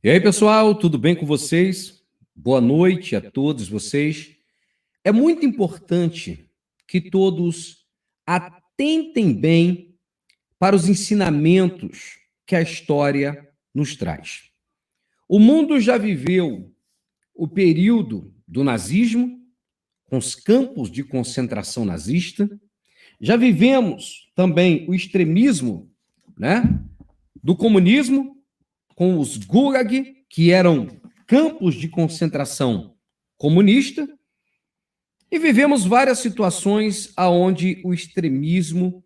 E aí, pessoal, tudo bem com vocês? Boa noite a todos vocês. É muito importante que todos atentem bem para os ensinamentos que a história nos traz. O mundo já viveu o período do nazismo, com os campos de concentração nazista. Já vivemos também o extremismo, né, do comunismo, com os Gulag, que eram campos de concentração comunista, e vivemos várias situações onde o extremismo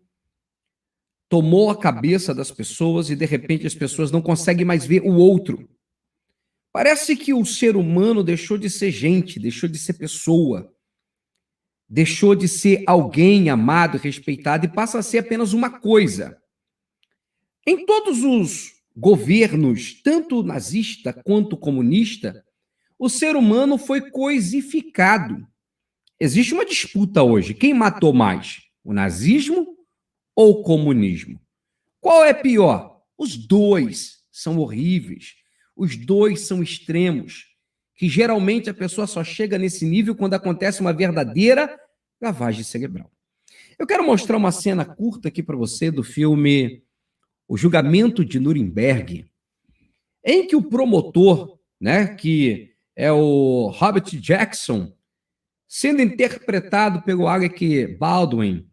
tomou a cabeça das pessoas e, de repente, as pessoas não conseguem mais ver o outro. Parece que o ser humano deixou de ser gente, deixou de ser pessoa, deixou de ser alguém amado, respeitado e passa a ser apenas uma coisa. Em todos os governos, tanto nazista quanto comunista, o ser humano foi coisificado. Existe uma disputa hoje. Quem matou mais? O nazismo ou o comunismo? Qual é pior? Os dois são horríveis. Os dois são extremos. Que geralmente a pessoa só chega nesse nível quando acontece uma verdadeira lavagem cerebral. Eu quero mostrar uma cena curta aqui para você do filme O Julgamento de Nuremberg, em que o promotor, né, que é o Robert Jackson, sendo interpretado pelo Alec Baldwin,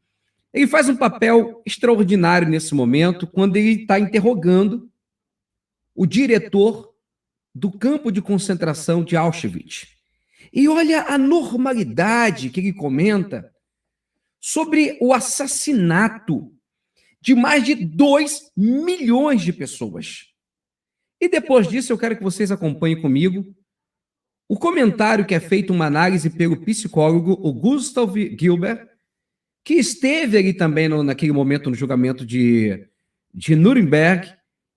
ele faz um papel extraordinário nesse momento, quando ele está interrogando o diretor do campo de concentração de Auschwitz. E olha a normalidade que ele comenta sobre o assassinato de mais de 2 milhões de pessoas. E depois disso, eu quero que vocês acompanhem comigo o comentário que é feito, uma análise pelo psicólogo, o Gustav Gilbert, que esteve ali também naquele momento no julgamento de Nuremberg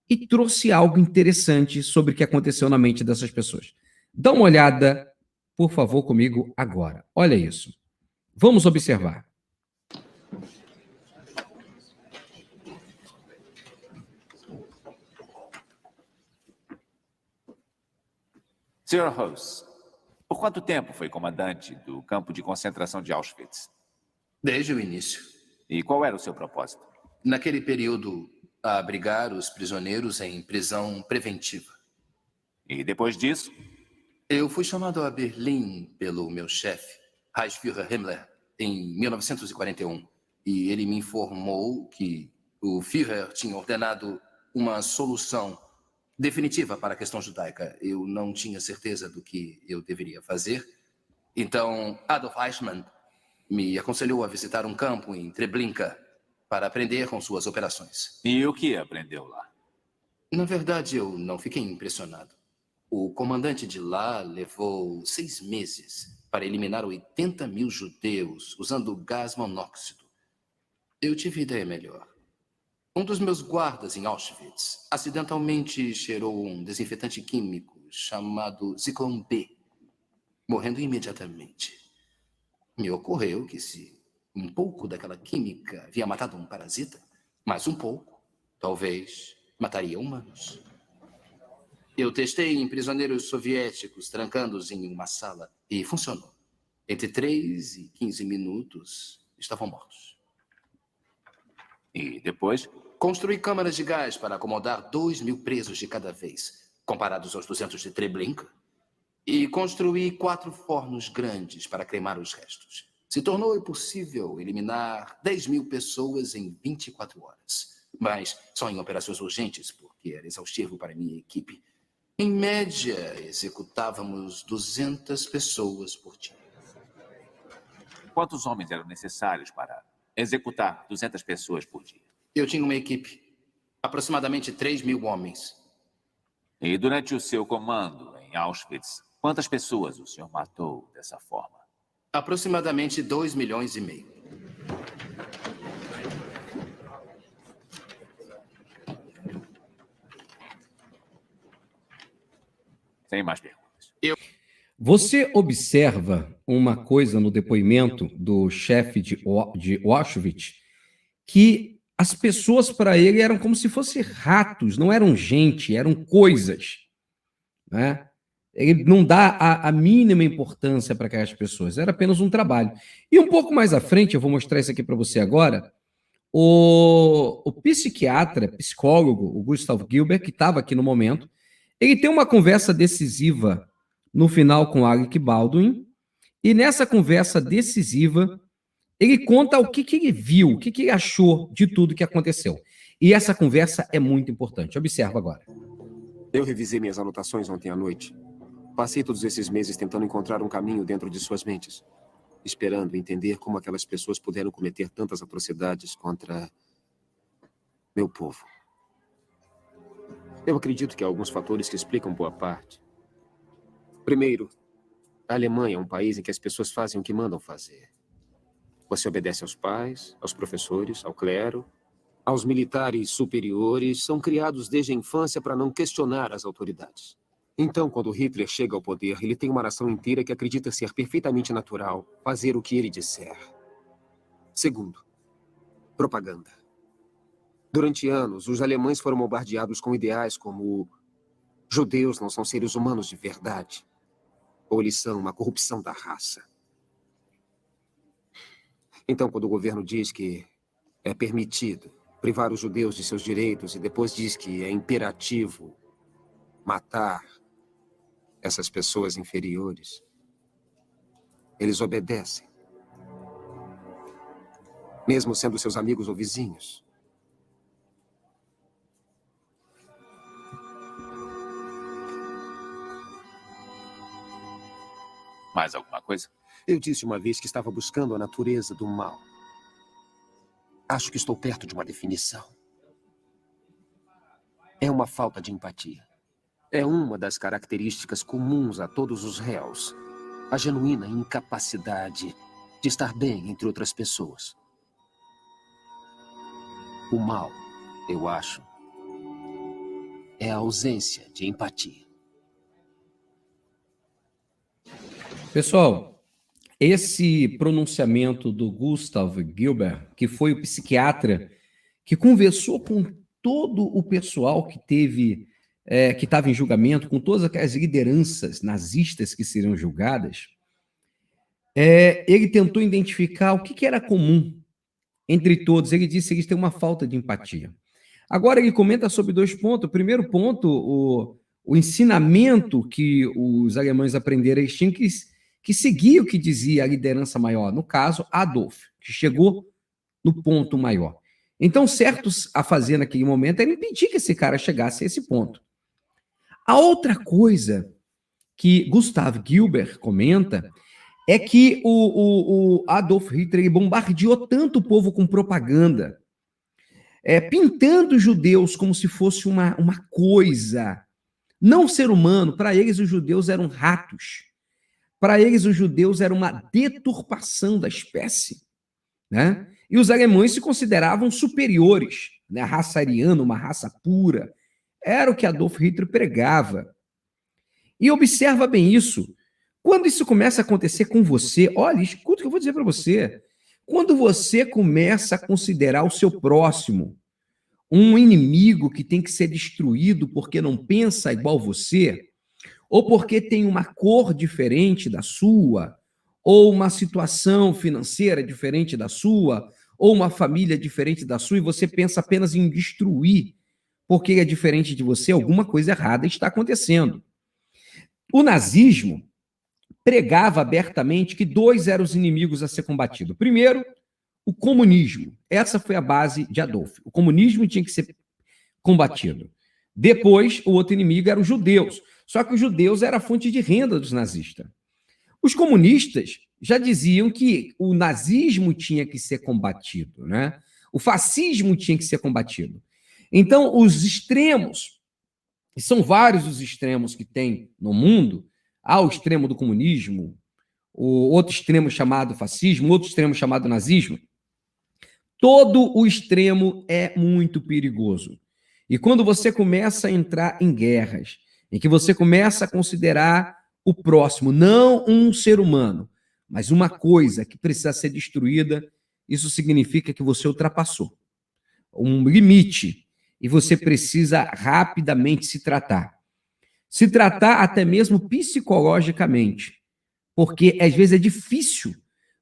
e trouxe algo interessante sobre o que aconteceu na mente dessas pessoas. Dá uma olhada, por favor, comigo agora. Olha isso. Vamos observar. Sr. House, por quanto tempo foi comandante do campo de concentração de Auschwitz? Desde o início. E qual era o seu propósito? Naquele período, abrigar os prisioneiros em prisão preventiva. E depois disso? Eu fui chamado a Berlim pelo meu chefe, Reichsführer Himmler, em 1941. E ele me informou que o Führer tinha ordenado uma solução definitiva para a questão judaica. Eu não tinha certeza do que eu deveria fazer. Então, Adolf Eichmann me aconselhou a visitar um campo em Treblinka para aprender com suas operações. E o que aprendeu lá? Na verdade, eu não fiquei impressionado. O comandante de lá levou 6 meses para eliminar 80 mil judeus usando gás monóxido. Eu tive ideia melhor. Um dos meus guardas em Auschwitz acidentalmente cheirou um desinfetante químico chamado Zyklon B, morrendo imediatamente. Me ocorreu que se um pouco daquela química havia matado um parasita, mais um pouco, talvez, mataria humanos. Eu testei em prisioneiros soviéticos, trancando-os em uma sala, e funcionou. Entre 3 e 15 minutos, estavam mortos. E depois? Construí câmaras de gás para acomodar 2 mil presos de cada vez, comparados aos 200 de Treblinka. E construí 4 fornos grandes para cremar os restos. Se tornou impossível eliminar 10 mil pessoas em 24 horas. Mas só em operações urgentes, porque era exaustivo para minha equipe. Em média, executávamos 200 pessoas por dia. Quantos homens eram necessários para executar 200 pessoas por dia? Eu tinha uma equipe. Aproximadamente 3 mil homens. E durante o seu comando em Auschwitz, quantas pessoas o senhor matou dessa forma? Aproximadamente 2,5 milhões. Sem mais perguntas. Você observa uma coisa no depoimento do chefe de Auschwitz, que as pessoas para ele eram como se fossem ratos, não eram gente, eram coisas. né? Ele não dá a mínima importância para aquelas pessoas, era apenas um trabalho. E um pouco mais à frente, eu vou mostrar isso aqui para você agora, o psiquiatra, psicólogo, o Gustav Gilbert, que estava aqui no momento, ele tem uma conversa decisiva no final com Alec Baldwin, e nessa conversa decisiva, ele conta o que ele viu, o que ele achou de tudo que aconteceu. E essa conversa é muito importante. Observa agora. Eu revisei minhas anotações ontem à noite. Passei todos esses meses tentando encontrar um caminho dentro de suas mentes, esperando entender como aquelas pessoas puderam cometer tantas atrocidades contra meu povo. Eu acredito que há alguns fatores que explicam boa parte. Primeiro, a Alemanha é um país em que as pessoas fazem o que mandam fazer. Você obedece aos pais, aos professores, ao clero, aos militares superiores, são criados desde a infância para não questionar as autoridades. Então, quando Hitler chega ao poder, ele tem uma nação inteira que acredita ser perfeitamente natural fazer o que ele disser. Segundo, propaganda. Durante anos, os alemães foram bombardeados com ideais como judeus não são seres humanos de verdade, ou eles são uma corrupção da raça. Então, quando o governo diz que é permitido privar os judeus de seus direitos e depois diz que é imperativo matar essas pessoas inferiores, eles obedecem, mesmo sendo seus amigos ou vizinhos. Mais alguma coisa? Eu disse uma vez que estava buscando a natureza do mal. Acho que estou perto de uma definição. É uma falta de empatia. É uma das características comuns a todos os réus. A genuína incapacidade de estar bem entre outras pessoas. O mal, eu acho, é a ausência de empatia. Pessoal, esse pronunciamento do Gustav Gilbert, que foi o psiquiatra que conversou com todo o pessoal que teve, que estava em julgamento, com todas aquelas lideranças nazistas que seriam julgadas, ele tentou identificar o que era comum entre todos. Ele disse que eles têm uma falta de empatia. Agora ele comenta sobre 2 pontos. O primeiro ponto, o ensinamento que os alemães aprenderam, eles tinham que seguir o que dizia a liderança maior, no caso, Adolf, que chegou no ponto maior. Então, certos a fazer naquele momento era impedir que esse cara chegasse a esse ponto. A outra coisa que Gustav Gilbert comenta é que o Adolf Hitler ele bombardeou tanto o povo com propaganda, pintando os judeus como se fosse uma coisa, não ser humano. Para eles, os judeus eram ratos. Para eles, os judeus eram uma deturpação da espécie, né? E os alemães se consideravam superiores, né? A raça ariana, uma raça pura. Era o que Adolf Hitler pregava. E observa bem isso. Quando isso começa a acontecer com você, olha, escuta o que eu vou dizer para você. Quando você começa a considerar o seu próximo um inimigo que tem que ser destruído porque não pensa igual você, ou porque tem uma cor diferente da sua, ou uma situação financeira diferente da sua, ou uma família diferente da sua, e você pensa apenas em destruir porque é diferente de você, alguma coisa errada está acontecendo. O nazismo pregava abertamente que 2 eram os inimigos a ser combatido. Primeiro, o comunismo. Essa foi a base de Adolf. O comunismo tinha que ser combatido. Depois, o outro inimigo eram os judeus. Só que os judeus eram a fonte de renda dos nazistas. Os comunistas já diziam que o nazismo tinha que ser combatido, né? O fascismo tinha que ser combatido. Então, os extremos, e são vários os extremos que tem no mundo, há o extremo do comunismo, o outro extremo chamado fascismo, outro extremo chamado nazismo. Todo o extremo é muito perigoso. E quando você começa a entrar em guerras, em que você começa a considerar o próximo não um ser humano, mas uma coisa que precisa ser destruída, isso significa que você ultrapassou um limite e você precisa rapidamente se tratar. se tratar até mesmo psicologicamente, porque às vezes é difícil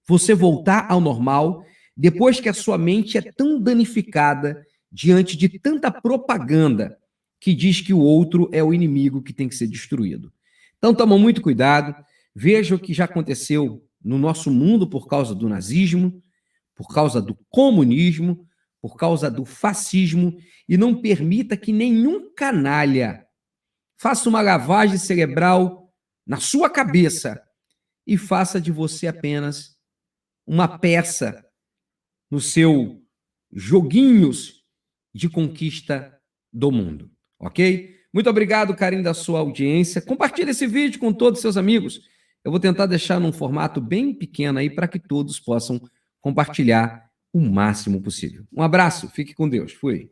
você voltar ao normal depois que a sua mente é tão danificada diante de tanta propaganda que diz que o outro é o inimigo que tem que ser destruído. Então, toma muito cuidado, veja o que já aconteceu no nosso mundo por causa do nazismo, por causa do comunismo, por causa do fascismo, e não permita que nenhum canalha faça uma lavagem cerebral na sua cabeça e faça de você apenas uma peça no seu joguinhos de conquista do mundo, ok? Muito obrigado, carinho da sua audiência. Compartilhe esse vídeo com todos os seus amigos. Eu vou tentar deixar num formato bem pequeno aí para que todos possam compartilhar o máximo possível. Um abraço, fique com Deus. Fui.